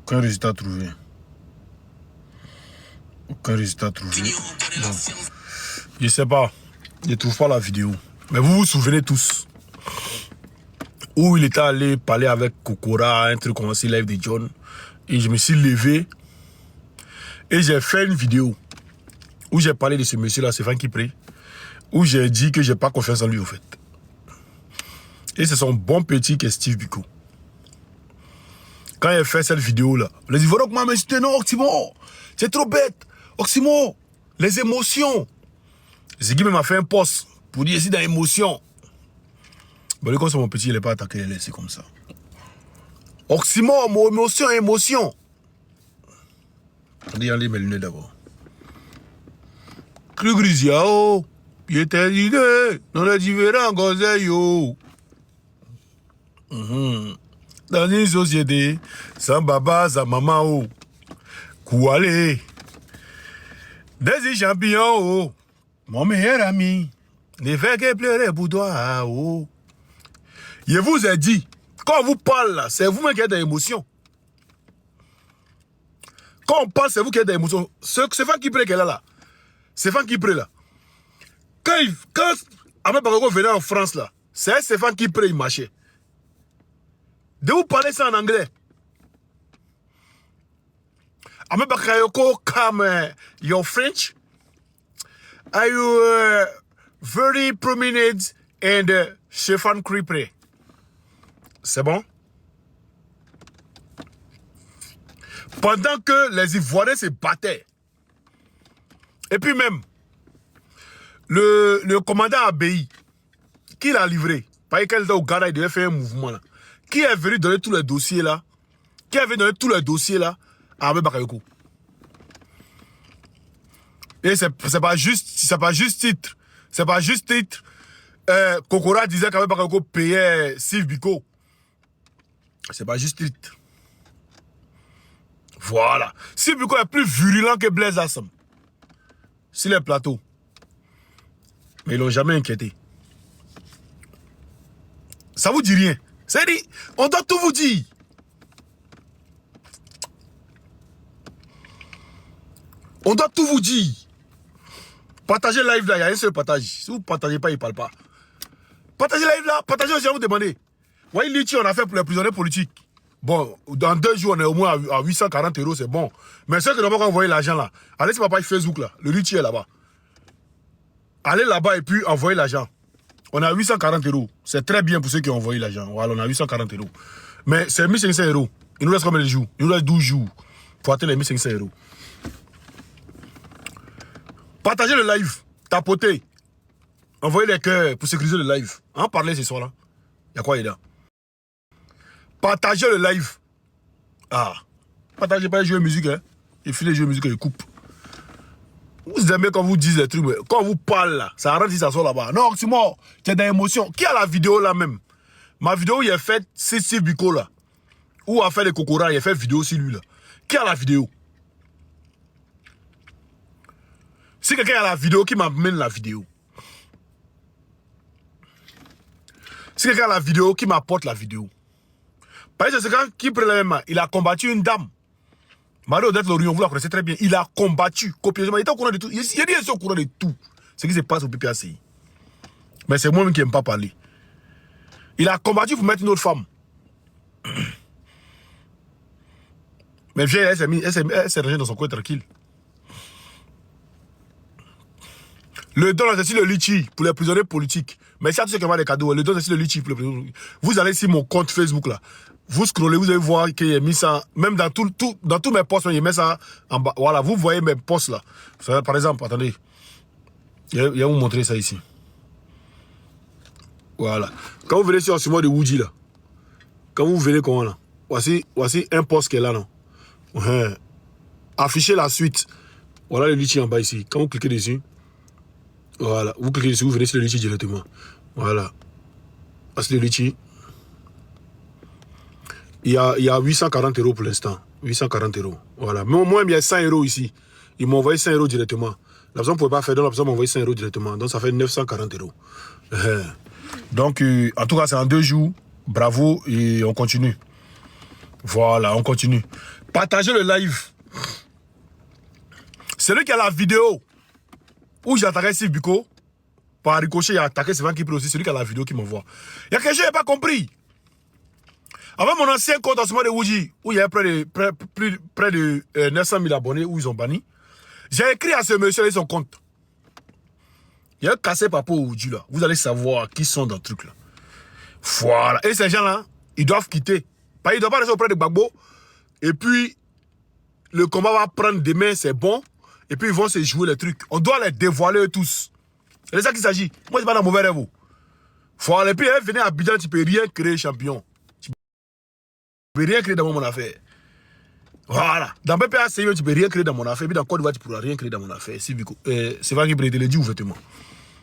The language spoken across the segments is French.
Aucun résultat trouvé. Aucun résultat trouvé. Bon. Je sais pas. Je ne trouve pas la vidéo. Mais vous vous souvenez tous. Où il était allé parler avec Kokora, un truc comme ça, live de John. Et je me suis levé. Et j'ai fait une vidéo. Où j'ai parlé de ce monsieur-là, Stéphane Kipré. Où j'ai dit que j'ai pas confiance en lui, au fait. Et c'est son bon petit qui est Steve Biko. Quand il a fait cette vidéo-là, il a dit, voilà comment m'insulter, non, Oximo, c'est trop bête. Oximo, les émotions. Ziggy m'a fait un post pour dire ici dans l'émotion. Bon, comme c'est mon petit, il n'est pas attaqué, il est laissé comme ça. Oximo, mon émotion, émotion. On dit, enlève mes lunettes d'abord. Cru Grisiao, il était l'idée, dans les différents gozeyo. Dans une société, sans baba, sans maman, oh. Kouale. Des champions, oh. Mon meilleur ami. Ne fait que pleurer pour toi, oh. Je vous ai dit, quand on vous parle là, c'est vous-même qui êtes des émotions. Quand on parle, c'est vous qui êtes des émotions. C'est Fan qui qu'elle est là. C'est Fan qui là. Quand Ahmed Bakayoko venait en France là, c'est Stéphane qui il marchait. De vous parler ça en anglais. Ahmed Bakayoko, come your French. Are you very prominent and Stéphane Kipré? C'est bon? Pendant que les Ivoiriens se battaient. Et puis même, le commandant Abei, qui l'a livré, parce qu'il était au Ghana, il devait faire un mouvement là. Qui est venu donner tous les dossiers là? Qui est venu donner tous les dossiers là à Ahmed Bakayoko? Et c'est pas juste titre. C'est pas juste titre. Kokora disait qu'Ahmed Bakayoko payait Steve Biko. C'est pas juste titre. Voilà. Steve Biko est plus virulent que Blaise Assam. Sur les plateaux. Mais ils l'ont jamais inquiété. Ça vous dit rien. C'est dit, on doit tout vous dire. On doit tout vous dire. Partagez le live là, il y a un seul partage. Si vous ne partagez pas, il ne parle pas. Partagez le live là, partagez aussi à vous demander. Voyez, Litchi, on a fait pour les prisonniers politiques. Bon, dans 2 jours, on est au moins à 840 €, c'est bon. Mais ceux qui n'ont pas envoyé l'argent là, allez sur ma page Facebook là, le Litchi est là-bas. Allez là-bas et puis envoyez l'argent. On a 840 €. C'est très bien pour ceux qui ont envoyé l'argent. Voilà, on a 840 €. Mais c'est 1500 €. Il nous reste combien de jours? Il nous reste 12 jours pour atteindre les 1500 €. Partagez le live. Tapotez. Envoyez les cœurs pour sécuriser le live. En parler ce soir-là. Il y a quoi là? Partagez le live. Ah. Partagez pas les jeux de musique. Hein. Il file les jeux de musique et il coupe. Vous aimez quand vous dites des trucs, quand vous parlez là, ça arrête si ça sort là-bas. Non, c'est mort, tu es dans l'émotion. Qui a la vidéo là même? Ma vidéo, il a fait Steve Biko là. Ou a fait les Kokora, il a fait vidéo sur lui là. Qui a la vidéo? Si quelqu'un a la vidéo, qui m'amène la vidéo? Si quelqu'un a la vidéo, qui m'apporte la vidéo? Parce que c'est quand qui prend la main, il a combattu une dame. Marie-Odette Lorion, vous la connaissez très bien. Il a combattu copieusement. Il était au courant de tout. Il est au courant de tout. Ce qui se passe au PPACI. Mais c'est moi-même qui n'aime pas parler. Il a combattu pour mettre une autre femme. Mais vieille, elle s'est rangée dans son coin tranquille. Le don, c'est le litchi pour les prisonniers politiques. Mais ça, tous ceux qui ont des cadeaux, le don, c'est le litchi pour les prisonniers politiques. Vous allez sur mon compte Facebook là. Vous scrollez, vous allez voir qu'il a mis ça, même dans tous mes posts, il met ça en bas. Voilà, vous voyez mes posts là. Par exemple, attendez. Je vais vous montrer ça ici. Voilà. Quand vous venez sur Simon de Woody là, quand vous venez comment là, voici un post qui est là, non. Affichez la suite. Voilà le litchi en bas ici. Quand vous cliquez dessus, voilà, vous cliquez dessus, vous venez sur le litchi directement. Voilà. Voici le litchi. Il y a 840 € pour l'instant. 840 €. Voilà. Mais au moins, il y a 100 € ici. Ils m'ont envoyé 100 € directement. La personne ne pouvait pas faire, donc la personne m'a envoyé 100 € directement. Donc ça fait 940 €. Donc, en tout cas, c'est en 2 jours. Bravo et on continue. Voilà, on continue. Partagez le live. Celui qui a la vidéo où j'ai attaqué Steve Biko, par ricochet, il a attaqué Stéphane Kipré aussi, celui qui a la vidéo qui m'envoie. Il y a quelque chose que je n'ai pas compris. Avec mon ancien compte en ce moment de Wuji, où il y a près de 900 000 abonnés, où ils ont banni, j'ai écrit à ce monsieur et son compte. Il y a un cassé par rapport au Wuji là. Vous allez savoir qui sont dans le truc là. Voilà. Et ces gens-là, ils doivent quitter. Ils ne doivent pas rester auprès de Gbagbo. Et puis, le combat va prendre demain, c'est bon. Et puis, ils vont se jouer les trucs. On doit les dévoiler eux tous. C'est de ça qu'il s'agit. Moi, je ne suis pas dans mauvais rêve. Voilà. Et puis, venez à Abidjan, tu ne peux rien créer, champion. Tu ne peux rien créer dans mon affaire. Voilà. Dans BPA, tu ne peux rien créer dans mon affaire. Puis dans Côte d'Ivoire, tu ne pourras rien créer dans mon affaire. C'est vrai qu'il te le dit ouvertement.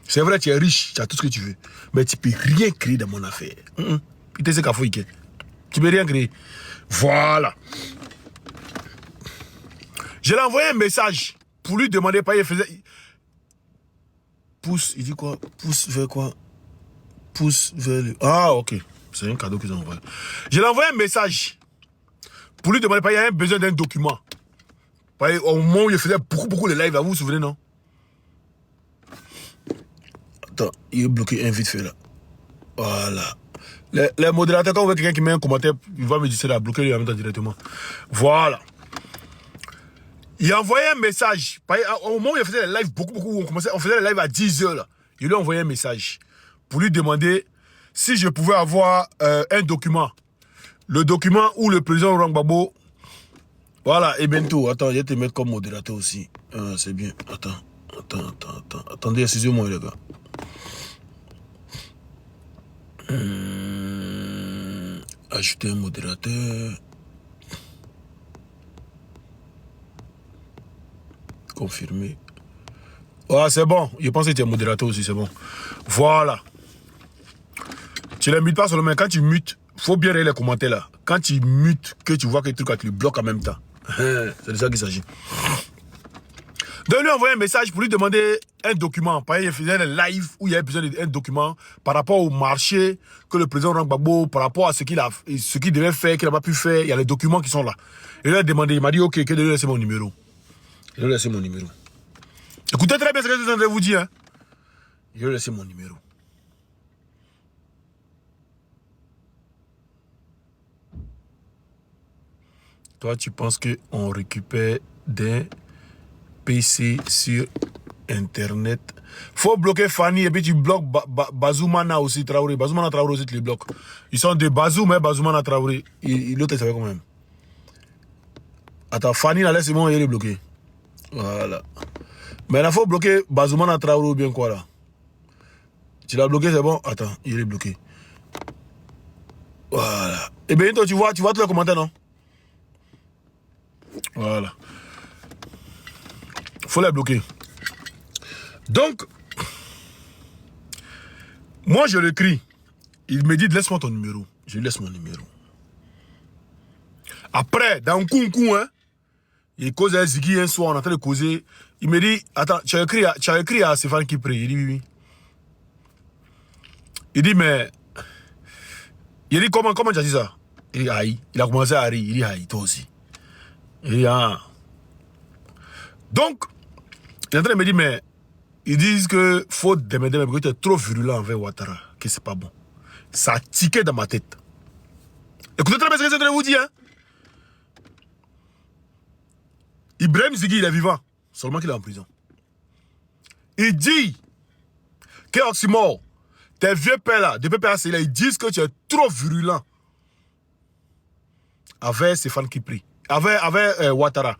C'est vrai, tu es riche, tu as tout ce que tu veux. Mais tu ne peux rien créer dans mon affaire. Tu sais qu'à fouiller. Tu ne peux rien créer. Voilà. Je lui ai envoyé un message pour lui demander pas. Il faisait. Pousse, il dit quoi? Pousse vers quoi? Pousse vers le. Ah, ok. C'est un cadeau qu'ils ont envoyé. Je lui ai envoyé un message pour lui demander pas. Il y a besoin d'un document. Au moment où il faisait beaucoup de live, vous vous souvenez, non? Attends, il est bloqué un vite fait là. Voilà. Les modérateurs, quand vous voyez quelqu'un qui met un commentaire, il va me dire ça, bloquer lui en même temps directement. Voilà. Il a envoyé un message. Au moment où il faisait les lives, on faisait les lives à 10h là. Il lui a envoyé un message pour lui demander si je pouvais avoir un document. Le document où le président Laurent Gbagbo. Voilà, et bientôt. Attends, je vais te mettre comme modérateur aussi. Ah, c'est bien. Attends. Attendez, excusez-moi les gars. Ajouter un modérateur. Confirmer. Ah, c'est bon. Je pense que tu es modérateur aussi, c'est bon. Voilà. Tu ne les mutes pas seulement. Quand tu mutes, il faut bien lire les commentaires là. Quand tu mutes, que tu vois que le truc tu le bloques en même temps. C'est de ça qu'il s'agit. Donc, lui envoyer un message pour lui demander un document. Par exemple, il faisait un live où il y avait besoin d'un document par rapport au marché que le président Laurent Gbagbo, par rapport à ce qu'il devait faire, qu'il n'a pas pu faire. Il y a les documents qui sont là. Et il a demandé, il m'a dit, ok, que de lui laisser mon numéro. Je vais laisser mon numéro. Écoutez très bien ce que je suis en train de vous dire. Hein. Je vais laisser mon numéro. Toi, tu penses qu'on récupère des PC sur Internet. Faut bloquer Fanny et puis tu bloques Bazoumana aussi, Traoré. Bazoumana Traoré aussi, tu les bloques. Ils sont de Bazoum, mais Bazoumana Traoré. L'autre, il savait quand même. Attends, Fanny, là, c'est bon, il est bloqué. Voilà. Mais il faut bloquer Bazoumana Traoré ou bien quoi là. Tu l'as bloqué, c'est bon? Attends, il est bloqué. Voilà. Et bien, toi, tu vois tous les commentaires, non? Voilà. Faut les bloquer. Donc, moi, je l'écris. Il me dit, laisse-moi ton numéro. Je lui laisse mon numéro. Après, dans un coup, hein, il cause à Ziggy un soir, on est en train de causer. Il me dit, attends, tu as écrit à Stéphane Kipré. Il dit, oui. Il dit, mais... Il dit, comment tu as dit ça? Il dit, aïe. Il a commencé à rire. Il dit, aïe, toi aussi. Il dit, ah. Donc, il est en train de me dire, mais... Ils disent que faut demander, mais que tu es trop virulent envers Ouattara, que c'est pas bon. Ça a tiqué dans ma tête. Écoutez très bien ce que je vais vous dire. Hein? Ibrahim Ziggy, il est vivant, seulement qu'il est en prison. Il dit que Oxymore, tes vieux pères là, des PPAC, ils disent que tu es trop virulent avec Stéphane Kipré, avec Ouattara.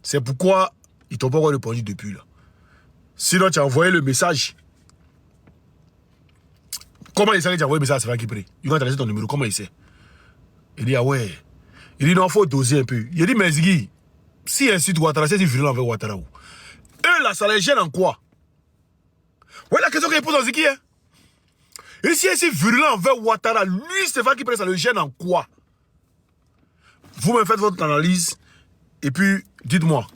C'est pourquoi ils t'ont pas encore répondu depuis là. Sinon, tu as envoyé le message. Comment il sait que tu as envoyé le message à Stéphane Kipré? Il va te laisser ton numéro, comment il sait? Il dit, ah ouais. Il dit, non, il faut doser un peu. Il dit, mais Ziggy, si incite Ouattara, c'est virulent avec Ouattara. Eux, là, ça les gêne en quoi? Ouais, la question qu'il pose à Ziggy, hein? Et si c'est virulent envers Ouattara, lui, Stéphane Kipré, ça le gêne en quoi? Vous me faites votre analyse, et puis, dites-moi.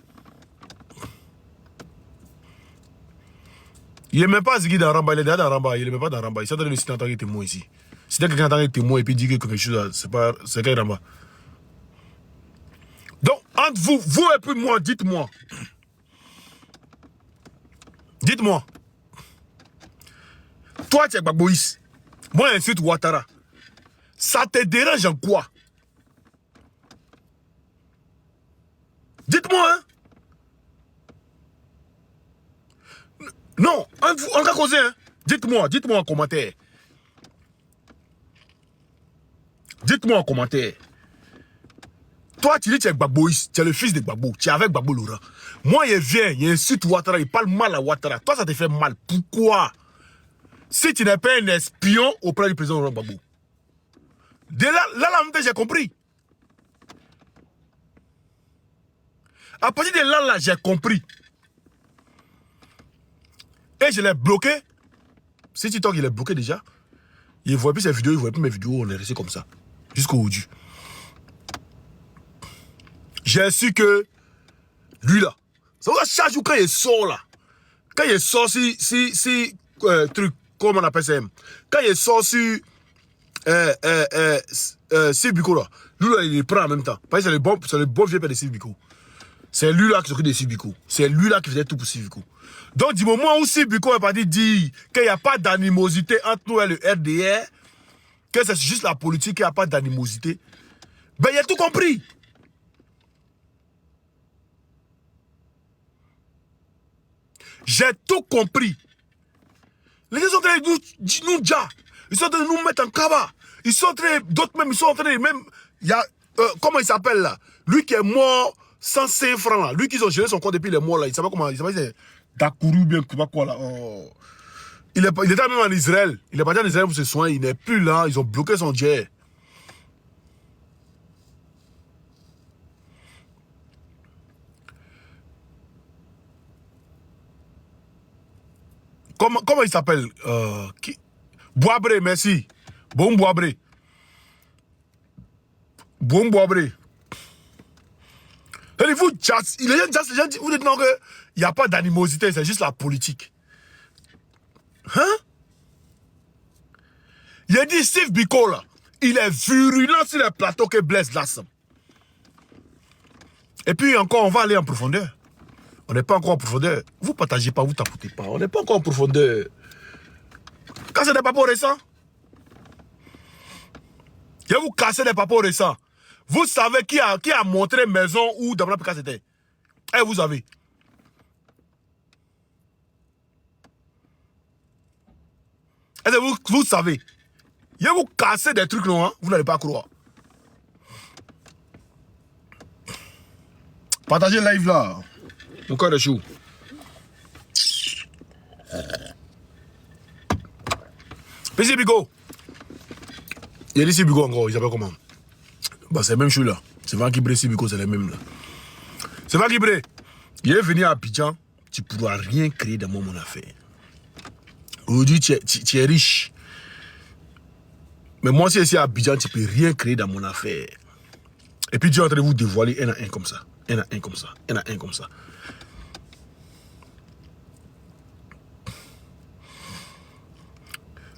Il n'est même pas Ziggy dans Ramba, il est déjà dans Ramba, il n'est même pas dans Ramba. Il s'est donné le site en tant que témoin ici. Si quelqu'un en tant que témoin et puis dit quelque chose, c'est quel Ramba? Entre vous, vous et puis moi, dites-moi. Dites-moi. Toi, tu es Gbagboïs. Moi, j'insulte Ouattara. Ça te dérange en quoi? Dites-moi, hein? Non, on va causer, hein? Dites-moi en commentaire. Dites-moi en commentaire. Toi, tu dis que tu es Gbagboïs, tu es le fils de Gbagbo, tu es avec Gbagbo Laurent. Moi, il vient, il insulte Ouattara, il parle mal à Ouattara. Toi, ça te fait mal. Pourquoi? Si tu n'es pas un espion auprès du président Laurent Gbagbo. De là, j'ai compris. À partir de là, j'ai compris. Et je l'ai bloqué. Si TikTok, il est bloqué déjà. Il ne voit plus ses vidéos, il ne voit plus mes vidéos, on est resté comme ça. Jusqu'au aujourd'hui. J'ai su que lui là, ça va chaque jour quand il sort là, quand il sort truc, comment on appelle ça, quand il sort sur Civico là, lui là il les prend en même temps. Parce que c'est le bon vieux père de Civico. C'est lui là qui s'occupe de Civico. C'est lui là qui faisait tout pour Civico. Donc du moment où Civico est parti dire qu'il n'y a pas d'animosité entre nous et le RDR, que c'est juste la politique, qu'il n'y a pas d'animosité, ben il a tout compris. J'ai tout compris. Les gens sont en train de nous dire, ils sont en train de nous mettre en cabas. Ils sont en train, d'autres même, ils sont en train de même, il y a, comment il s'appelle là? Lui qui est mort 105 francs là. Lui qui ont géré son compte depuis il est mort là. Il s'appelle comment? Il s'appelle Dakourou bien, quoi là. Oh. Il était même en Israël. Il est parti en Israël pour se soigner. Il n'est plus là. Ils ont bloqué son jet. Comment il s'appelle? Boabré, merci. Bon Boabré. Bon Boabré. Les gens vous dites non qu'il n'y a pas d'animosité, c'est juste la politique. Hein? Il a dit Steve Biko là, il est virulent sur les plateaux que Blaise Lassam. Et puis encore, on va aller en profondeur. On n'est pas encore en profondeur. Vous partagez pas, vous tapotez pas. On n'est pas encore en profondeur. Quand c'est des papos récents, je vais vous casser des papos récents. Vous savez qui a montré maison où Damla Pika c'était? Eh, vous avez. Est-ce que vous savez? Je vais vous casser des trucs, non? Hein? Vous n'allez pas croire. Partagez le live là. Mon cœur est chaud. PC Bigo. Il y a des Sibigo encore, ils s'appellent comment? Bah, c'est le même chose là. C'est Van Kibré, Sibigo, c'est les mêmes là. C'est Van Kibré. Il est venu à Abidjan, tu ne pourras rien créer dans mon affaire. Aujourd'hui, tu es riche. Mais moi, si je suis à Abidjan, tu ne peux rien créer dans mon affaire. Et puis Dieu est en train de vous dévoiler un à un comme ça. Un à un comme ça. Un à un comme ça.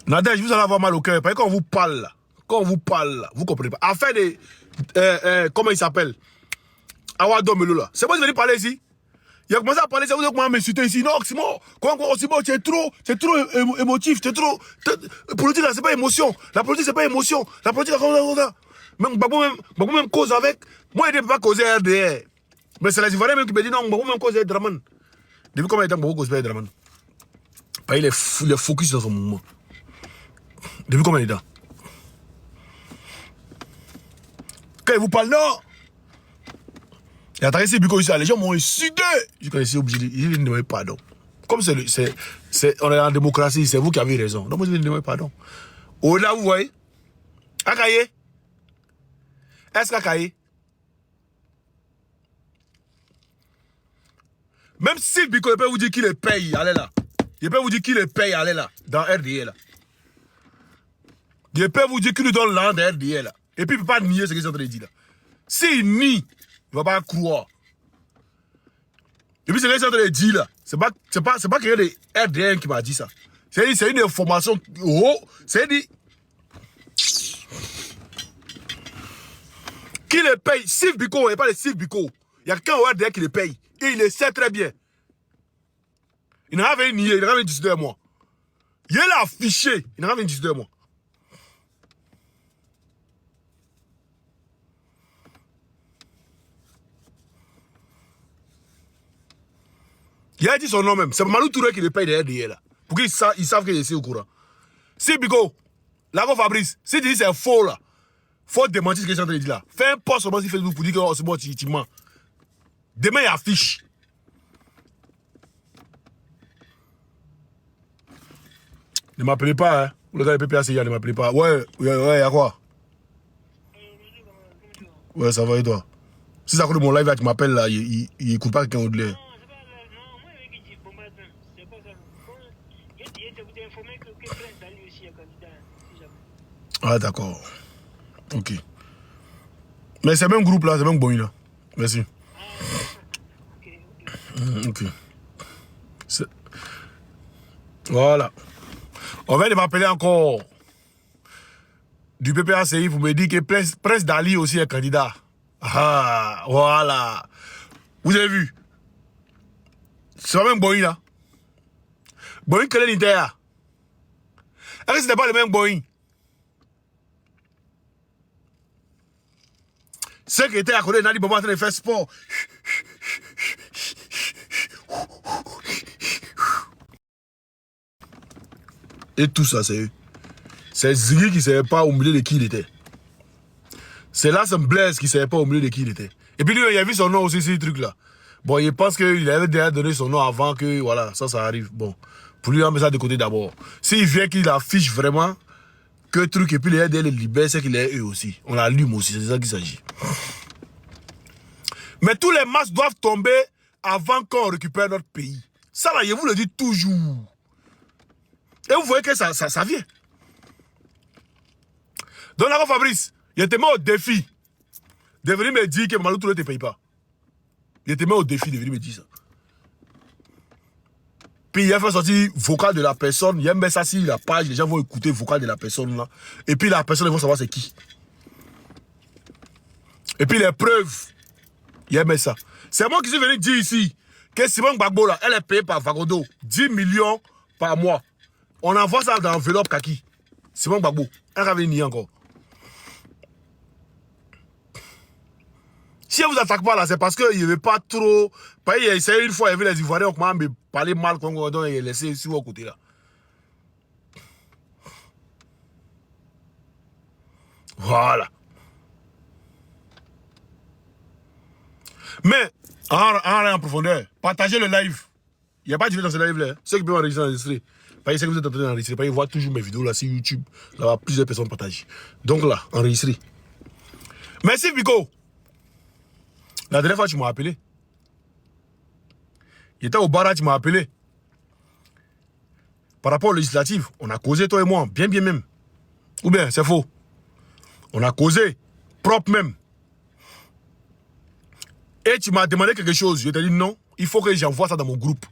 Nadège, vous allez avoir mal au cœur. Parce que quand on vous parle là, vous ne comprenez pas. Affaire de... comment il s'appelle? Awado Melo là. C'est moi qui vais parler ici. Il a commencé à parler, ça vous a commencé à m'insulter ici. Non, Simon, Simon, tu es trop émotif, tu es trop... Politique là, c'est pas émotion. La politique, c'est pas émotion. La politique, même Gbagbo même cause avec... Moi, il ne peut pas causer RDR. Mais c'est les Ivoiriens même qui me disent non, Gbagbo même cause Draman. Depuis combien de temps Gbagbo cause Draman? Il est focus dans son mouvement. Depuis combien de temps? Quand il vous parle, non. Et attendez, c'est Biko ici, les gens m'ont insulté. Je connaissais obligé de demander pardon. Comme on est en démocratie, c'est vous qui avez raison. Donc, moi, je vais demander pardon. Au-delà, vous voyez, Akaye. Est-ce qu'Akaye? Même si Biko, il peut vous dire qu'il les paye, allez là. Il peut vous dire qu'il les paye, allez là, dans RDA là. Il peut vous dire qu'il nous donne l'an de RDA là. Et puis, il ne peut pas nier ce qu'ils sont en train de dire là. S'il nie, il ne va pas croire. Et puis, ce qu'ils sont en train de dire là, c'est pas quelqu'un de RDN qui m'a dit ça. C'est une information. Oh, c'est dit. Qui les paye? Steve Biko, et pas les Steve Biko. Il y a quelqu'un au RDR qui le paye. Et il le sait très bien. Il n'a rien nié, il n'a rien discuté de moi. Il est là affiché, il n'a rien discuté de moi. Il a dit son nom même. C'est Malou Touré qui le paye derrière RDR là. Pour qu'ils savent que je suis au courant. Si Bigo, là Fabrice, si tu dis c'est faux là, faut démentir ce que je suis en train de dire là. Fais un post sur Facebook pour dire que c'est bon, tu mens. Demain il affiche. Ne m'appelez pas, hein. Le gars de PPAC, ne m'appelez pas. Ouais, y'a quoi? Ouais, ça va et toi? Si ça coûte mon live là, tu m'appelles là, il écoute pas quelqu'un au-delà. Ah, d'accord. Ok. Mais c'est le même groupe là, c'est le même boy là. Merci. Ok. Voilà. On vient de m'appeler encore du PPACI pour me dire que Prince Dali aussi est candidat. Ah, voilà. Vous avez vu? C'est le même boy là. Boeing que l'Inter. Est-ce que ce n'est pas le même Boeing? Ceux qui étaient à côté de Nadi Bobo en train de faire sport. Et tout ça, c'est eux. C'est Ziggy qui ne savait pas au milieu de qui il était. C'est là, c'est Blaise qui ne savait pas au milieu de qui il était. Et puis lui, il a vu son nom aussi, ces trucs-là. Bon, il pense qu'il avait déjà donné son nom avant que, voilà, ça arrive. Bon, pour lui, on met ça de côté d'abord. S'il vient qu'il affiche vraiment que truc, et puis les RDR les libère, c'est qu'il est eux aussi. On l'allume aussi, c'est de ça qu'il s'agit. Mais tous les masses doivent tomber avant qu'on récupère notre pays. Ça là, je vous le dis toujours. Et vous voyez que ça vient. Donc là, Fabrice, il était mis au défi de venir me dire que Malou Touré ne te paye pas. Il était mis au défi de venir me dire ça. Puis il a fait sortir vocal de la personne. Il a mis ça sur la page. Les gens vont écouter vocal de la personne là. Et puis la personne, ils vont savoir c'est qui. Et puis les preuves. Il a mis ça. C'est moi qui suis venu dire ici que Simone Gbagbo là, elle est payée par Vagodo 10 millions par mois. On envoie ça dans l'enveloppe kaki. Simone Gbagbo. Elle va venir encore. Si elle vous attaque pas là, c'est parce qu'il ne veut pas trop. Parce qu'il a essayé une fois, il a vu les Ivoiriens, on commence à me parler mal, donc il a laissé sur vos côtés là. Voilà. Mais, en profondeur, partagez le live. Il n'y a pas de vidéo dans ce live là. Ceux qui peuvent enregistrer. Parce que vous êtes en train d'enregistrer, parce qu'ils voient toujours mes vidéos là sur YouTube. Là, plusieurs personnes partagent. Donc là, enregistrez. Merci Pico. La dernière fois, tu m'as appelé. Il était au bar, tu m'as appelé. Par rapport aux législatives, on a causé, toi et moi, bien même. Ou bien, c'est faux. On a causé, propre même. Et tu m'as demandé quelque chose. Je t'ai dit non, il faut que j'envoie ça dans mon groupe.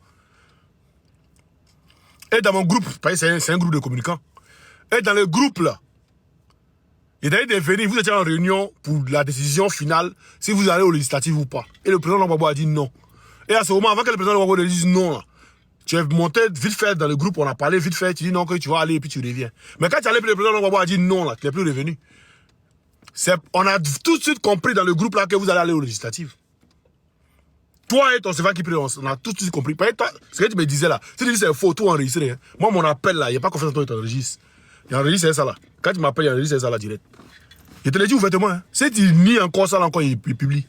Et dans mon groupe, c'est un groupe de communicants. Et dans le groupe là, il a dit de venir, vous étiez en réunion pour la décision finale, si vous allez aux législatives ou pas. Et le président Lambabo a dit non. Et à ce moment, avant que le président Lambabo dise non, là, tu es monté vite fait dans le groupe, on a parlé vite fait, tu dis non, que tu vas aller et puis tu reviens. Mais quand tu allais, le président Lambabo a dit non, là, tu n'es plus revenu. On a tout de suite compris dans le groupe là que vous allez aller aux législatives. Toi et ton servant qui prie, on a tout de suite compris. Ce que tu me disais là, si tu dis c'est faux, tout enregistré. Hein. Moi, mon appel là, il n'y a pas confiance en toi, tu enregistres. Il enregistre ça là. Quand tu m'appelles, il enregistre ça là direct. Je te l'ai dit ouvertement. Hein. Si tu nies encore ça là, encore, il publie.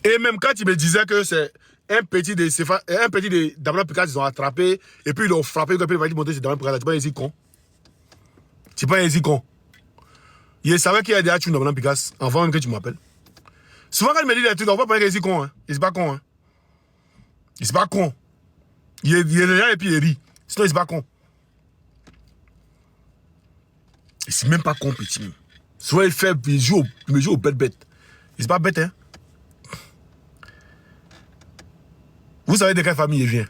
Et même quand tu me disais que c'est un petit de Damien Picasso, ils ont attrapé, et puis ils l'ont frappé, et puis il va dire monter c'est Damien Picasso. Tu pas ici con. Tu pas ici con. Il savait qu'il y a des hachous dans Damien Picasso, avant même que tu m'appelles. Souvent quand il me dit des trucs, on va pas dire qu'il est con. Hein. Il n'est pas con. Hein. Il n'est pas con. Il est là et puis il rit. Sinon il n'est pas con. Il n'est même pas con, petit. Soit il joue au bête. Il n'est pas bête, hein. Vous savez de quelle famille il vient.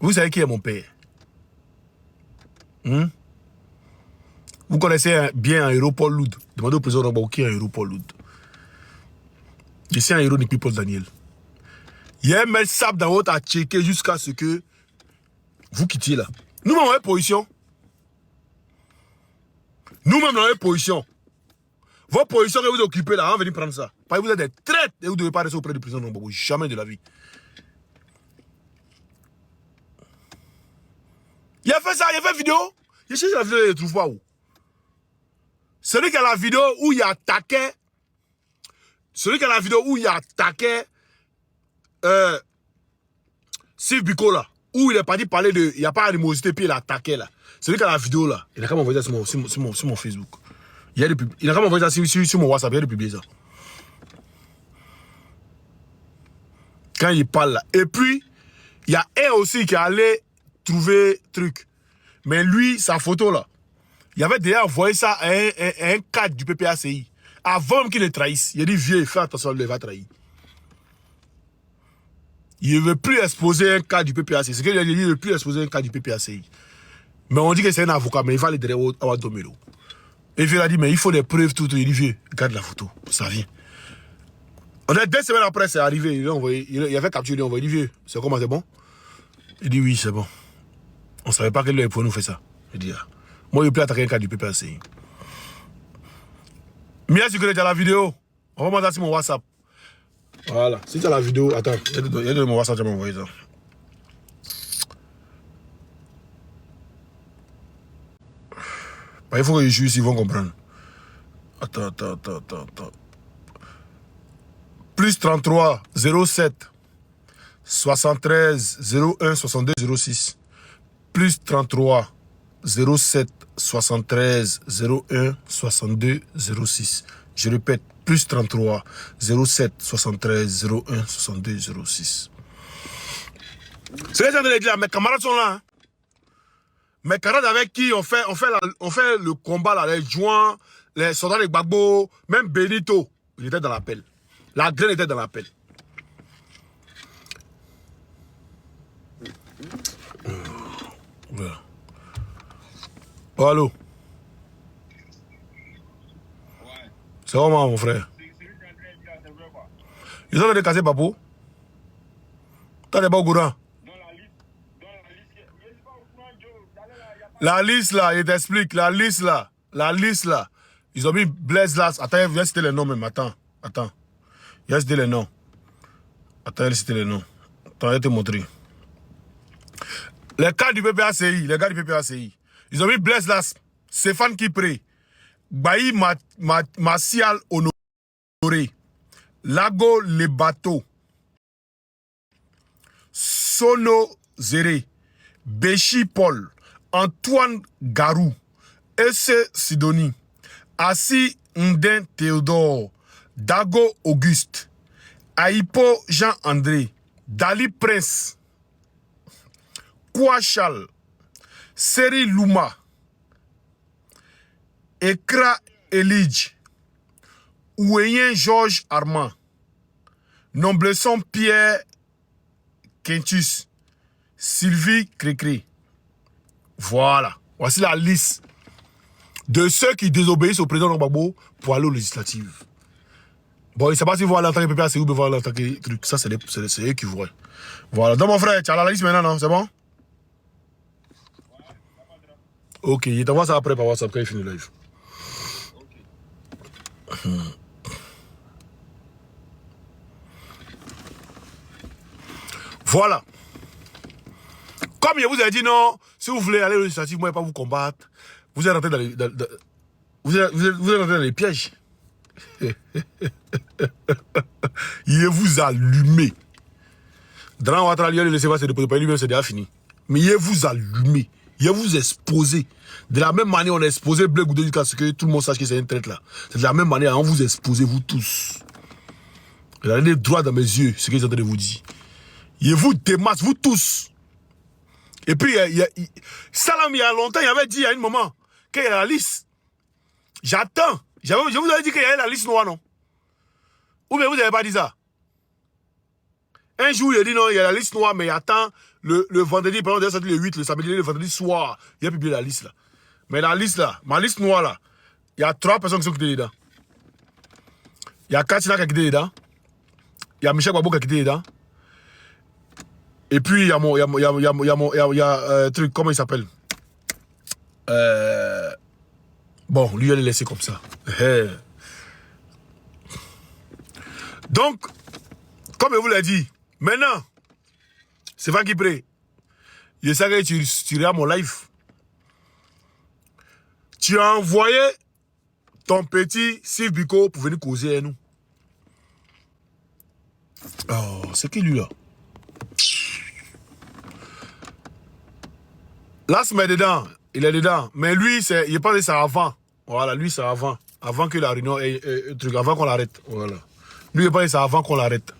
Vous savez qui est mon père. Vous Vous connaissez bien un héros Paul Loud. Demandez au président Gbagbo qui est un héros Paul Loud. Je suis un héros Nick Paul Daniel. Il y a un mec sable dans votre à checker jusqu'à ce que vous quittiez là. Nous-mêmes, on est position. Nous-mêmes, on est position. Votre position que vous occupez là, on va venir prendre ça. Parce que vous êtes des traites et vous ne devez pas rester auprès du président Gbagbo. Jamais de la vie. Il a fait ça, il a fait une vidéo. Je cherche la vidéo, je ne trouve pas où. Celui qui a la vidéo où il attaquait. Celui qui a la vidéo où il attaquait. Steve Biko là. Où il est parti parler de. Il n'y a pas d'animosité, puis il attaquait là. Celui qui a la vidéo là. Il a quand même envoyé ça sur mon Facebook. Il a quand même envoyé ça sur mon WhatsApp. Il a de publier ça. Quand il parle là. Et puis, il y a un aussi qui est allé trouver truc. Mais lui, sa photo là. Il avait déjà envoyé ça à un cadre du PPACI. Avant même qu'il le trahisse. Il a dit, vieux, fais attention, il va trahir. Il ne veut plus exposer un cadre du PPACI. C'est qu'il a dit, il ne veut plus exposer un cadre du PPACI. Mais on dit que c'est un avocat, mais il va aller derrière à Domelo. Et il a dit, mais il faut des preuves, tout. Il dit, vieux, regarde la photo. Ça vient. On est 2 semaines après, c'est arrivé. Il avait capturé, il a envoyé. Il dit, vieux, c'est comment, c'est bon? Il dit, oui, c'est bon. On ne savait pas qu'il pouvait nous faire ça. Il dit, ah. Moi, je ne peux plus attaquer un cadre du PPACI. Mia, si tu connais la vidéo, on va monter ça sur mon WhatsApp. Voilà. Si tu as la vidéo, attends, il y a de mon WhatsApp, tu vas m'envoyer ça. Il faut que les juges ils vont comprendre. Attends. Plus 33 07 73 01 62 06. Plus 33 07 73 01 62 06. Je répète, plus 33 07 73 01 62 06. C'est les gens de l'église, mes camarades sont là. Hein. Mes camarades avec qui on fait le combat là, les joints, les soldats de Gbagbo, même Benito, il était dans l'appel. La graine était dans l'appel. Voilà. Oh, allô? Ouais. C'est comment, mon frère? Ils sont en train de casser Papo? T'as des bons courants? La liste là, il t'explique. La liste là. Ils ont mis Blaise là. Attends, il vient citer les noms même. Attends. Il vient citer les noms. Attends, il vient citer les noms. Attends, je vais te montrer. Les gars du PPACI. Ils ont mis Blaise là. Stéphane Kipré. Bailly Martial Honoré. Lago Le Bateau. Sono Zéré. Béchi Paul. Antoine Garou, Esse Sidoni, Assi Nden Théodore, Dago Auguste, Aipo Jean-André, Dali Prince, Kouachal, Seri Louma, Ekra Elige, Ouéyen Georges Armand, Nombleson Pierre Quintus, Sylvie Crécré. Voilà. Voici la liste de ceux qui désobéissent au président Gbagbo pour aller aux législatives. Bon, il ne sait pas s'ils vont aller en tant que PPACI ou vont aller en tant que truc. Ça, c'est eux qui voient. Voilà. Donc, mon frère, tu as la liste maintenant, non? C'est bon? Ok, il t'envoie ça après par WhatsApp quand il finit le live. Voilà. Comme je vous ai dit non, si vous voulez aller aux législatives, moi je ne vais pas vous combattre. Vous êtes rentré dans les, vous êtes rentré dans les pièges. Il vous allumer. Dans votre allié, le CEVA, c'est de pas lui-même, c'est déjà fini. Mais il vous allumer. Il vous exposer. De la même manière, on a exposé Blé Goudé jusqu'à ce que tout le monde sache que c'est une traite là. C'est de la même manière, on vous expose, vous tous. Vous avez droit dans mes yeux, ce que j'ai en train de vous dire. Il vous démasse, vous tous. Et puis, Salam, il y a longtemps, il avait dit, il y a un moment, qu'il y a la liste. J'attends. Je vous avais dit qu'il y avait la liste noire, non? Ou bien vous n'avez pas dit ça? Un jour, il a dit non, il y a la liste noire, mais il attend le vendredi, par exemple, le 8, le samedi, le vendredi soir. Il a publié la liste là. Mais la liste là, ma liste noire là, il y a 3 personnes qui sont quittées dedans. Il y a Katina qui a quitté dedans. Il y a Michel Gbagbo qui a quitté dedans. Et puis il y a mon, truc, comment il s'appelle? Bon, lui, il est laissé comme ça. Donc, comme je vous l'ai dit, maintenant, c'est Van Guipré. Je sais que tu regardes mon live. Tu as envoyé ton petit Sylve Biko pour venir causer avec nous. Oh, c'est qui lui là? Là, il est dedans. Il est dedans. Mais lui, il pense que c'est avant. Voilà, lui, c'est avant. Avant que la réunion avant qu'on l'arrête. Voilà. Lui, il pense que c'est avant qu'on l'arrête.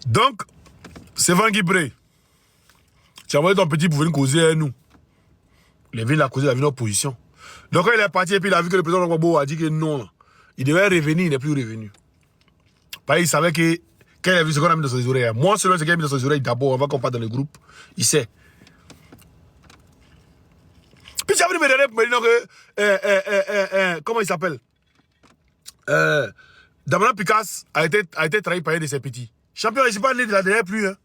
Donc, c'est Van Guipré. Tu as envoyé ton petit pour venir causer avec nous. Il est venu la causer, il a vu notre position. Donc, quand il est parti et puis il a vu que le président Gbagbo a dit que non, il devait revenir, il n'est plus revenu. Parce qu'il savait que quand il a vu ce qu'on a mis dans ses oreilles, moi, selon ce qu'il a mis dans ses oreilles, d'abord, avant qu'on parte dans le groupe, il sait. Puis tu as venu me dire que, comment il s'appelle? Damana Picasse a été trahi par un de ses petits. Champion, je ne suis pas né de la dernière pluie. Hein.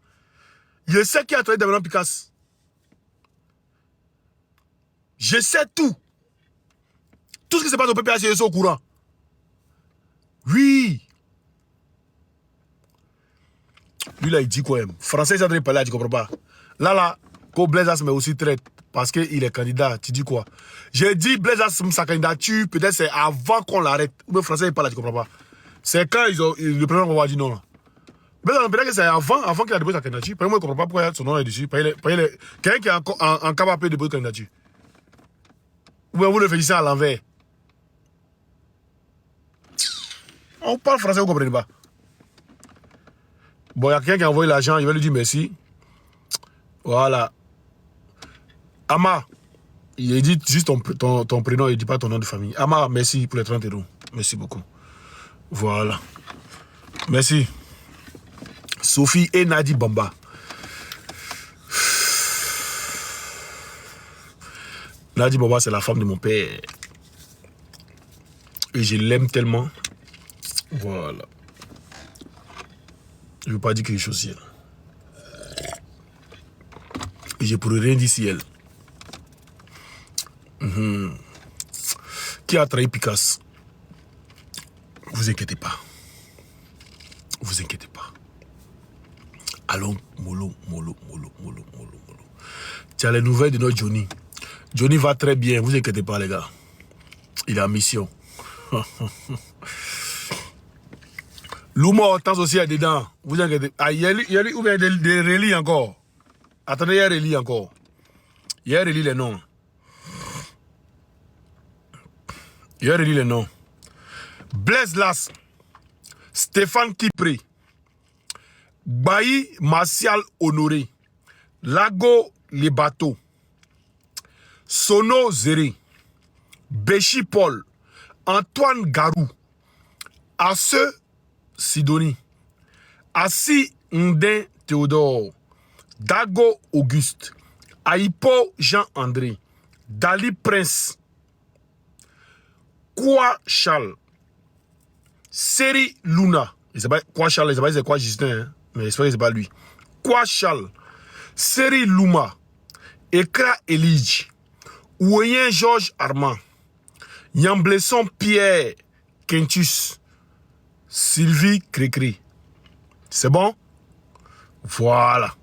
Je sais qui a trahi Damana Picasse. Je sais tout. Tout ce qui se passe au PPH, je suis au courant. Oui. Lui, là, il dit quoi même? Français, il s'est en train de parler, tu comprends pas. Là, quand Blaise Asselm aussi traite, parce qu'il est candidat, tu dis quoi? J'ai dit Blaise Asselm, sa candidature, peut-être c'est avant qu'on l'arrête. Ou bien Français, il parle, tu comprends pas. C'est quand le président va dire non. Là. Blaise Asselm, peut-être que c'est avant qu'il a déposé sa candidature. Moi, je ne comprends pas pourquoi son nom est dessus. Quelqu'un qui est en capable de déposer sa candidature. Ou bien vous le faites à l'envers. On parle français, vous ne comprenez pas. Bon, il y a quelqu'un qui a envoyé l'argent, il va lui dire merci. Voilà. Ama, il dit juste ton prénom, il ne dit pas ton nom de famille. Ama, merci pour les 30 €. Merci beaucoup. Voilà. Merci. Sophie et Nadi Bamba. Nadi Bamba, c'est la femme de mon père. Et je l'aime tellement. Voilà. Je ne veux pas dire quelque chose sur elle. Et je ne pourrais rien dire sur elle. Qui a trahi Picasse? Vous inquiétez pas. Vous inquiétez pas. Allons, mollo. Tu as les nouvelles de notre Johnny. Johnny va très bien, vous inquiétez pas les gars. Il est en mission. L'Ouma Hortense aussi est dedans. Vous inquiétez pas. Ah, il y a ou bien des relis encore. Attendez, il y a relis encore. Il y a relis les noms. Il y a relis les noms. Blaise Las, Stéphane Kipré, Bailly Martial Honoré, Lago Les Bateaux, Sono Zéré, Béchi Paul, Antoine Garou, Asse Sidonie, Assi Ndin Théodore, Dago Auguste, Aipo Jean-André, Dali Prince, Kwa Charles, Seri Luna, je ne sais pas quoi Charles, je ne sais pas si c'est quoi Justin, hein, mais j'espère que ce n'est pas lui. Kwa Charles, Seri Luma, Ekra Elige, Ouyen Georges Armand, Yamblesson Pierre Quintus, Sylvie Crécré. C'est bon? Voilà.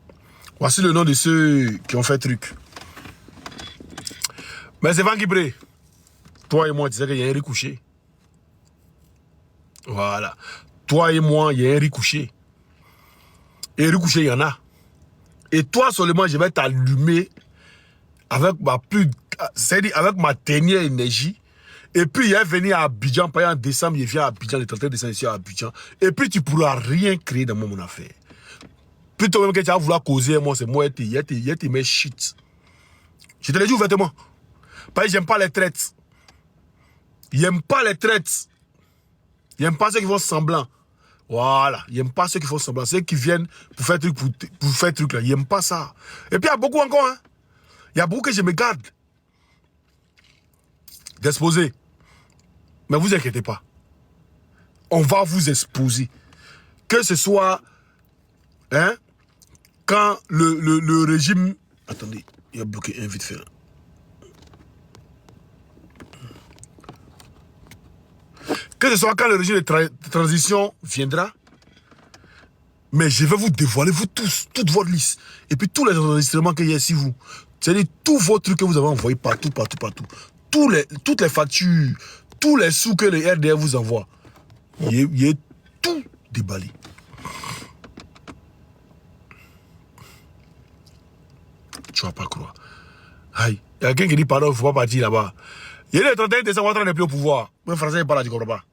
Voici le nom de ceux qui ont fait truc. Mais c'est Van Guipré. Toi et moi, tu sais qu'il y a un riz couché. Voilà. Toi et moi, il y a un riz couché. Et riz couché, il y en a. Et toi seulement, je vais t'allumer avec avec ma dernière énergie. Et puis, il est venu à Abidjan, par exemple, en décembre, il vient à Abidjan, le 31 décembre, ici à Abidjan. Et puis, tu ne pourras rien créer dans mon affaire. Plutôt même que tu vas vouloir causer, moi, c'est moi, il y a mes shit. Je te l'ai dit ouvertement. Parce que j'aime pas les traites. J'aime pas les traites. J'aime pas ceux qui font semblant. Voilà. J'aime pas ceux qui font semblant. Ceux qui viennent pour faire truc, pour faire truc là. J'aime pas ça. Et puis, il y a beaucoup encore, hein. Il y a beaucoup que je me garde d'exposer. Mais vous inquiétez pas. On va vous exposer. Que ce soit, hein, quand le régime... Attendez, il a bloqué un vite fait. Que ce soit quand le régime de transition viendra, mais je vais vous dévoiler, vous tous, toute votre liste. Et puis tous les enregistrements qu'il y a ici, vous. C'est-à-dire tous vos trucs que vous avez envoyés partout. Toutes les factures, tous les sous que le RDR vous envoie. Il est tout déballé. Tu vas pas croire. Aïe, il y a quelqu'un qui dit pardon, il ne faut pas partir là-bas. Il y a le 31 décembre, Ouattara n'est plus au pouvoir. Le français n'est pas là, tu ne comprends pas.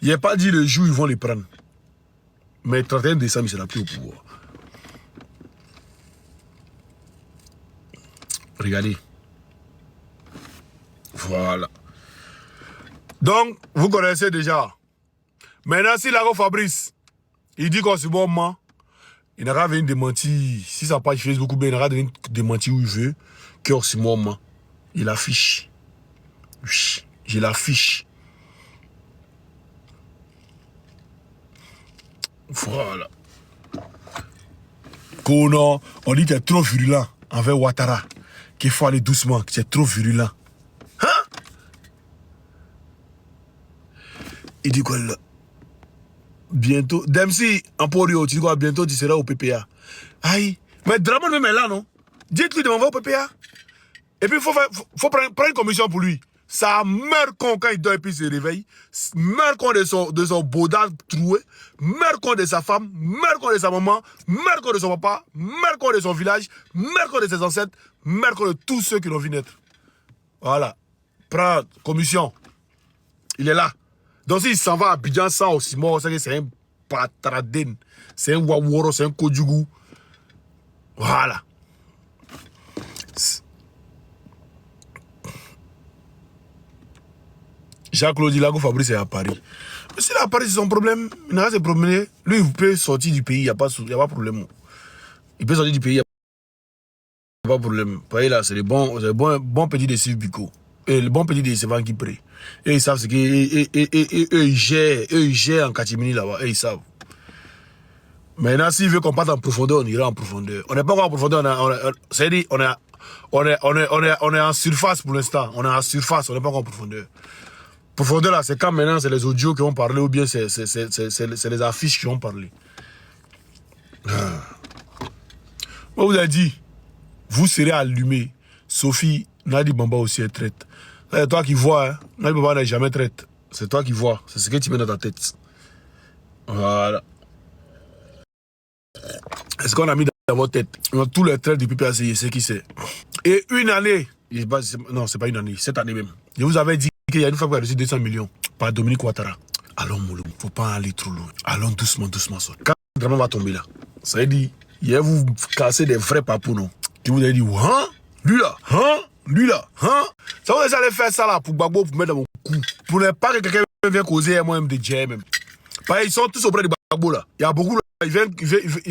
Il n'a pas dit le jour où ils vont les prendre. Mais le 31 décembre, il ne sera plus au pouvoir. Regardez. Voilà. Donc, vous connaissez déjà. Maintenant, si Lago Fabrice, il dit qu'en ce moment, il n'aura venir démentir. Si sa page Facebook ou bien il n'aura venir démentir où il veut, qu'en ce moment, il affiche. Oui, je l'affiche. Voilà. Kono, on dit que tu es trop virulent envers Ouattara. Qu'il faut aller doucement, que tu es trop virulent. Hein? Il dit quoi là? Bientôt. Dempsey, Emporio, tu dis quoi? Bientôt tu seras au PPA. Aïe. Mais Dramon même est là, non? Dites-lui de m'envoyer au PPA. Et puis il faut prendre une commission pour lui. Ça meurt quand il dort et puis il se réveille. Meurt quand de son baudard troué. Meurt quand de sa femme. Meurt quand de sa maman. Meurt quand de son papa. Meurt quand de son village. Meurt quand de ses ancêtres. Meurt quand de tous ceux qui l'ont vu naître. Voilà. Prends commission. Il est là. Donc s'il s'en va à Abidjan sans aussi mort, c'est un patradine. C'est un waworo, c'est un kojugu. Voilà. Jacques-Claude Lago Fabrice est à Paris. Mais s'il est à Paris, c'est son problème. Il n'a pas à se promener. Lui, il peut sortir du pays, il n'y a pas de problème. Il peut sortir du pays, il n'y a pas de problème. Paris, là, c'est le bon petit de Sylvie Bico. Et le bon petit de Sévan qui prie. Et ils savent ce qu'ils... Eux, ils gèrent en Katimini là-bas. Et ils savent. Maintenant, s'il veut qu'on parte en profondeur, on ira en profondeur. On n'est pas encore en profondeur. C'est-à-dire, on est en surface pour l'instant. On est en surface, on n'est pas encore en profondeur. Profondeur là, c'est quand maintenant c'est les audios qui ont parlé ou bien c'est les affiches qui ont parlé. Moi, vous avez dit, vous serez allumé. Sophie, Nadi Bamba aussi est traite. C'est toi qui vois, hein. Nadi Bamba n'est jamais traite. C'est toi qui vois. C'est ce que tu mets dans ta tête. Voilà. Est-ce qu'on a mis dans votre tête? Dans tous les traits du PPAC, c'est qui c'est. Et une année, non, c'est pas une année, cette année même. Je vous avais dit qu'il y a une fois qui a reçu 200 millions par Dominique Ouattara. Allons, Moulou, faut pas aller trop loin. Allons doucement, doucement. Quand le drame va tomber là, ça veut dire, il va vous casser des vrais papous, non? Qui vous avez dit, hein? Lui là, hein? Lui là, hein? Ça vous allez faire ça là pour Gbagbo, pour mettre dans mon cou. Pour ne pas que quelqu'un vienne causer moi-même de JMM. Parce qu'ils sont tous auprès de Gbagbo là. Il y a beaucoup là. Il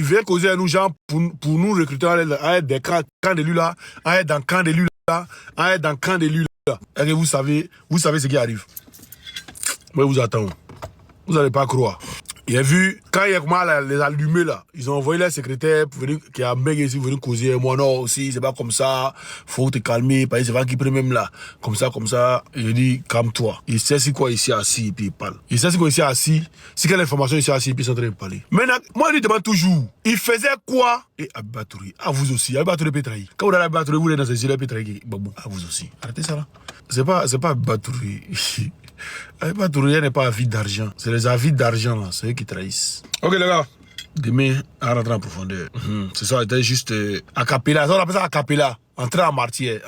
vient causer à nous gens pour nous recruter à être des camps de lui là, à être dans le camp de lui là, à être dans le camp de lui là. Et vous savez ce qui arrive. Moi, vous attends. Vous n'allez pas croire. Il a vu, quand il y a comment les allumés là, ils ont envoyé leur secrétaire pour venir, qui a mec ici, venir causer. Moi, non, aussi, c'est pas comme ça. Faut te calmer, parce que c'est pas qui prend même là. Comme ça. Et je dis, calme-toi. Il sait c'est quoi ici assis, puis il parle. Il sait c'est quoi ici assis. C'est quelle information ici assis, puis ils sont en train de parler. Maintenant, moi, je lui demande toujours, il faisait quoi? Et Abibatouri, à vous aussi. Abibatouri peut trahir. Quand vous avez Abibatouri, vous êtes dans ces îles, peut trahir. Bon, à vous aussi. Arrêtez ça là. C'est pas Abibatouri. Abibatouri n'est pas avide d'argent. C'est les avides d'argent là, c'est eux qui trahissent. Ok les gars, demain, à rentrer en profondeur. C'est ça, c'était juste a cappella. Ça on appelle ça a cappella. Entrer en matière.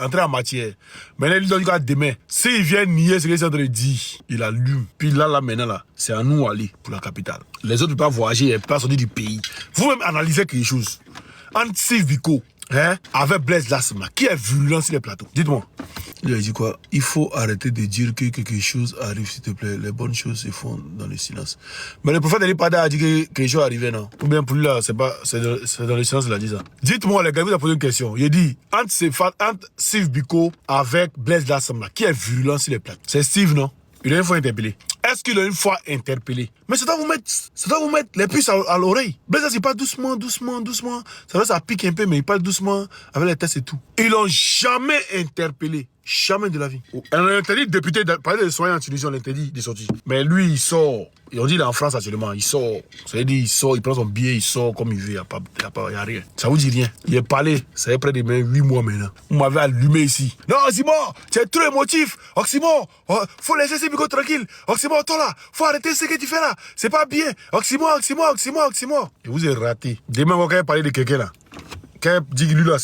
Maintenant, il dit demain, s'il vient nier ce qu'il est en train de dire, il allume. Puis là, maintenant, là, c'est à nous aller pour la capitale. Les autres ne peuvent pas voyager, ils ne peuvent pas sortir du pays. Vous-même analysez quelque chose. Entre Sylvie Bico, hein, avec Blaise Lasma, qui est virulent sur les plateaux? Dites-moi. Il a dit quoi? Il faut arrêter de dire que quelque chose arrive, s'il te plaît. Les bonnes choses se font dans le silence. Mais le prophète Ali Pada a dit que quelque chose arrivait, non? Ou bien pour lui, là, c'est dans le silence qu'il a dit ça. Dites-moi, les gars, vous avez posé une question. Il a dit, entre Steve Biko avec Blaise Dassam, qui est virulent sur les plaques? C'est Steve, non? Il a une fois interpellé. Est-ce qu'il a une fois interpellé? Mais ça doit vous mettre les puces à l'oreille. Blaise, il parle doucement. Ça va, ça pique un peu, mais il parle doucement avec les tests et tout. Ils l'ont jamais interpellé. Jamais de la vie. On a interdit, député, parler de soignants en Tunisie, on l'interdit de sortir. Mais lui, il sort. Et on dit, il est en France actuellement. Il sort. Ça veut dire, il sort, il prend son billet, il sort comme il veut. Il n'y a rien. Ça vous dit rien. Il est parlé. Ça fait près de 8 mois maintenant. Vous m'avez allumé ici. Non, Oxymore, tu es trop émotif. Oxymore, faut laisser ces bigots tranquilles. Oxymore, toi là, faut arrêter ce que tu fais là. C'est pas bien. Oxymore. Et vous êtes raté. Demain, quand vous parlez de quelqu'un là, quand il dit que lui là,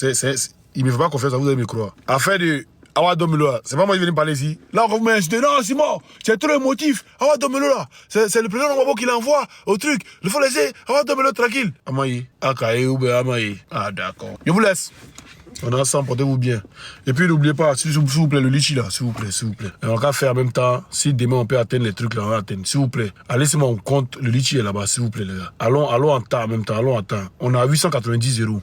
il ne me fait pas confiance, vous allez me croire. Affaire de Awa Domelo là, c'est pas moi qui viens de parler ici. Là, on va m'insulter. Non, c'est mort, tu es trop émotif. Awa Domelo là, c'est le président Nwabo qui l'envoie au truc. Il faut laisser Awa Domelo tranquille. Amaye, Akaye ou Amaye. Ah, d'accord. Je vous laisse. On est ensemble, portez-vous bien. Et puis n'oubliez pas, s'il vous plaît, le litchi là, s'il vous plaît. Et on va faire en même temps, si demain on peut atteindre les trucs là, on va atteindre. S'il vous plaît, allez sur mon compte, le litchi est là-bas, s'il vous plaît les gars. Allons en temps en même temps, allons en temps. On a 890 €.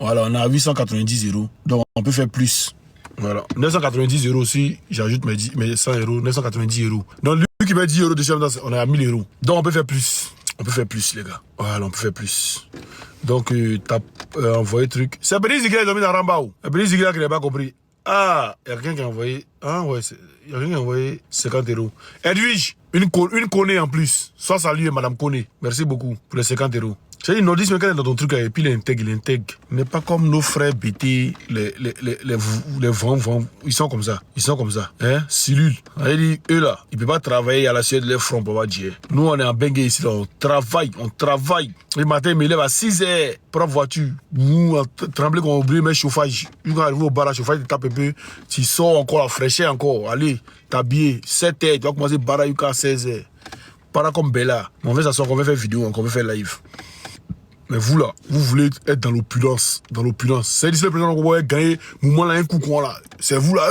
Voilà, on a 890 €. Donc on peut faire plus. Voilà, 990 € si j'ajoute mes 100 €, 990 €. Donc lui qui met 10 € de chef, on est à 1000 €. Donc on peut faire plus. On peut faire plus les gars. Voilà, on peut faire plus. Donc t'as envoyé truc. C'est Béni Zigira qui a mis dans Rambao. Béni Zigira qui n'a pas compris. Ah, il y a quelqu'un qui a envoyé. Ah ouais, il y a quelqu'un qui a envoyé 50 €. Edwige, une Koné en plus. Sois salué, Madame Koné. Merci beaucoup pour les 50 €. J'ai dit, nordisme, quand il est dans ton truc, et puis il intègre. Il n'est pas comme nos frères BT, les vents, ils sont comme ça. Hein, Cellule. Il dit, eux là, ils ne peuvent pas travailler à la suite de leur front pour dire. Nous, on est en Bengue ici, là, on travaille. Le matin, je me lève à 6 h, propre voiture. Nous, trembler qu'on oublie mes chauffages. Quand arrive au bar à chauffage, tu tapes un peu, tu sors encore, la fraîcheur encore. Allez, t'habiller, 7 h, tu vas commencer bar à 16 h. Para comme Bella. On va s'asseoir, on va faire vidéo, on va faire live. Mais vous là, vous voulez être dans l'opulence. C'est le président qu'on va gagner, moment là, un coup quoi là. C'est vous là,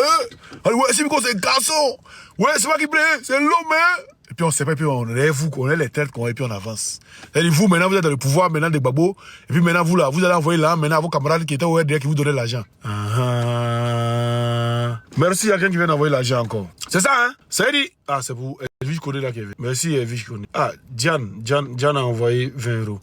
allez, ouais, c'est c'est un garçon. Ouais, c'est moi qui plaît, c'est l'homme, hein. Et puis on sait pas, et puis on est vous, on est les têtes, et puis on avance. C'est-à-dire vous, maintenant, vous êtes dans le pouvoir, maintenant des babos. Et puis maintenant, vous là, vous allez envoyer là, maintenant à vos camarades qui étaient au RDR qui vous donnaient l'argent. Merci à quelqu'un qui vient d'envoyer l'argent encore. C'est ça, hein? C'est dit. Ah, c'est pour Elvige Koné là qui est venu. Merci Elvige Koné. Ah, Diane a envoyé 20 €.